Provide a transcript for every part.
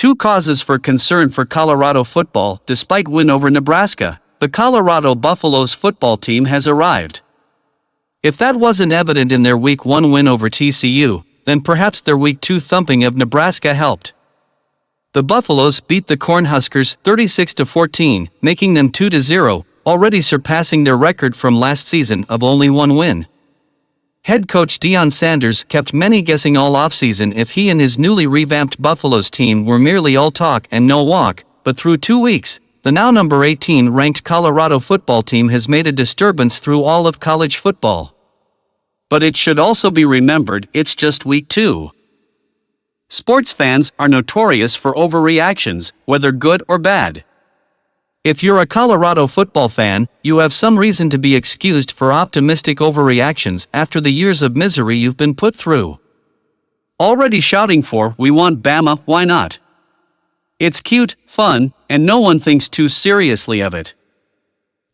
Two causes for concern for Colorado football. Despite win over Nebraska, the Colorado Buffaloes football team has arrived. If that wasn't evident in their Week 1 win over TCU, then perhaps their Week 2 thumping of Nebraska helped. The Buffaloes beat the Cornhuskers 36-14, making them 2-0, already surpassing their record from last season of only one win. Head coach Deion Sanders kept many guessing all offseason if he and his newly revamped Buffaloes team were merely all talk and no walk, but through 2 weeks, the now number 18 ranked Colorado football team has made a disturbance through all of college football. But it should also be remembered it's just Week 2. Sports fans are notorious for overreactions, whether good or bad. If you're a Colorado football fan, you have some reason to be excused for optimistic overreactions after the years of misery you've been put through. Already shouting for, "We want Bama, why not?" It's cute, fun, and no one thinks too seriously of it.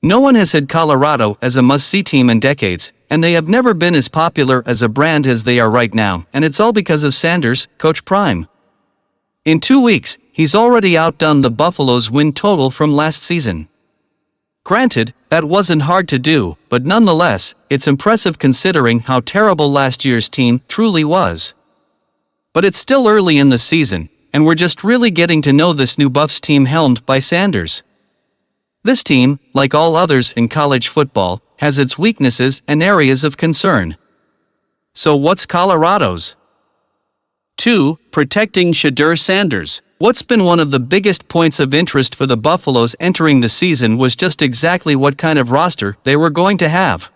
No one has had Colorado as a must-see team in decades, and they have never been as popular as a brand as they are right now, and it's all because of Sanders, Coach Prime. In 2 weeks, he's already outdone the Buffaloes' win total from last season. Granted, that wasn't hard to do, but nonetheless, it's impressive considering how terrible last year's team truly was. But it's still early in the season, and we're just really getting to know this new Buffs team helmed by Sanders. This team, like all others in college football, has its weaknesses and areas of concern. So what's Colorado's? 2. Protecting Deion Sanders. What's been one of the biggest points of interest for the Buffaloes entering the season was just exactly what kind of roster they were going to have.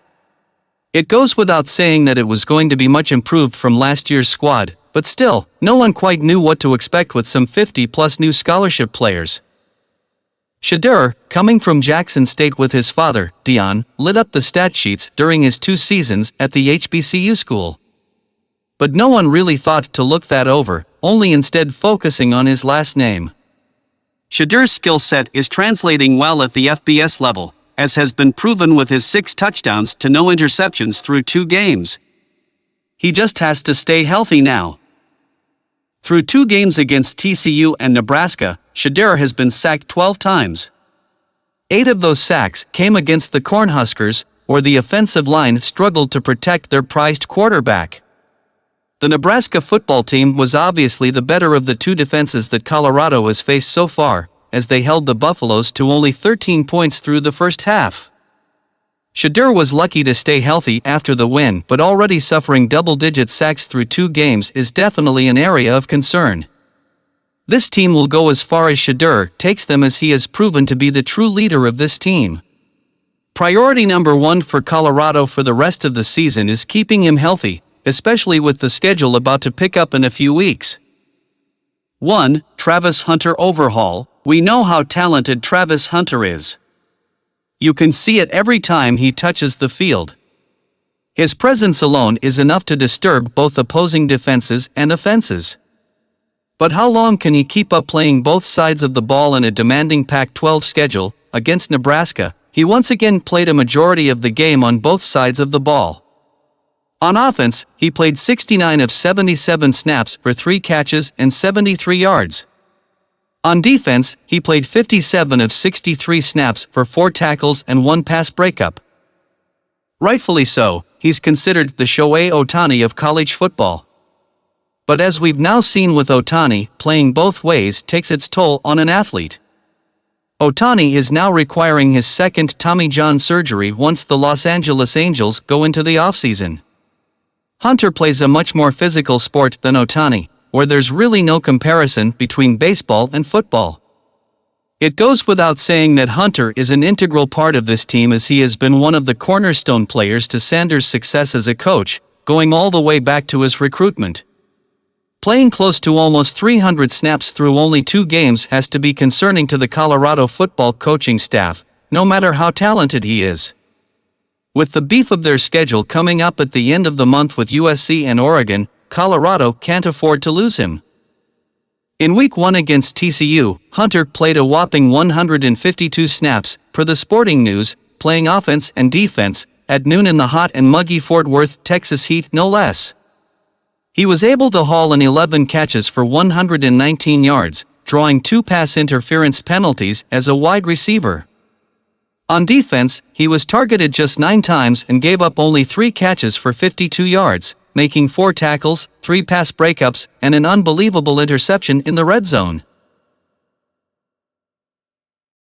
It goes without saying that it was going to be much improved from last year's squad, but still, no one quite knew what to expect with some 50-plus new scholarship players. Deion, coming from Jackson State with his father, Deion, lit up the stat sheets during his 2 seasons at the HBCU school. But no one really thought to look that over, only instead focusing on his last name. Deijon's skill set is translating well at the FBS level, as has been proven with his 6 touchdowns to no interceptions through 2 games. He just has to stay healthy now. Through 2 games against TCU and Nebraska, Deijon has been sacked 12 times. 8 of those sacks came against the Cornhuskers, where the offensive line struggled to protect their prized quarterback. The Nebraska football team was obviously the better of the 2 defenses that Colorado has faced so far, as they held the Buffaloes to only 13 points through the first half. Deijon was lucky to stay healthy after the win, but already suffering double-digit sacks through 2 games is definitely an area of concern. This team will go as far as Deijon takes them, as he has proven to be the true leader of this team. Priority number 1 for Colorado for the rest of the season is keeping him healthy, especially with the schedule about to pick up in a few weeks. 1. Travis Hunter overhaul. We know how talented Travis Hunter is. You can see it every time he touches the field. His presence alone is enough to disturb both opposing defenses and offenses. But how long can he keep up playing both sides of the ball in a demanding Pac-12 schedule? Against Nebraska, he once again played a majority of the game on both sides of the ball. On offense, he played 69 of 77 snaps for 3 catches and 73 yards. On defense, he played 57 of 63 snaps for 4 tackles and 1 pass breakup. Rightfully so, he's considered the Shohei Ohtani of college football. But as we've now seen with Ohtani, playing both ways takes its toll on an athlete. Ohtani is now requiring his 2nd Tommy John surgery once the Los Angeles Angels go into the offseason. Hunter plays a much more physical sport than Ohtani, where there's really no comparison between baseball and football. It goes without saying that Hunter is an integral part of this team, as he has been one of the cornerstone players to Sanders' success as a coach, going all the way back to his recruitment. Playing close to almost 300 snaps through only 2 games has to be concerning to the Colorado football coaching staff, no matter how talented he is. With the beef of their schedule coming up at the end of the month with USC and Oregon, Colorado can't afford to lose him. In Week 1 against TCU, Hunter played a whopping 152 snaps, per the Sporting News, playing offense and defense, at noon in the hot and muggy Fort Worth, Texas heat no less. He was able to haul in 11 catches for 119 yards, drawing 2 pass interference penalties as a wide receiver. On defense, he was targeted just 9 times and gave up only 3 catches for 52 yards, making 4 tackles, 3 pass breakups, and an unbelievable interception in the red zone.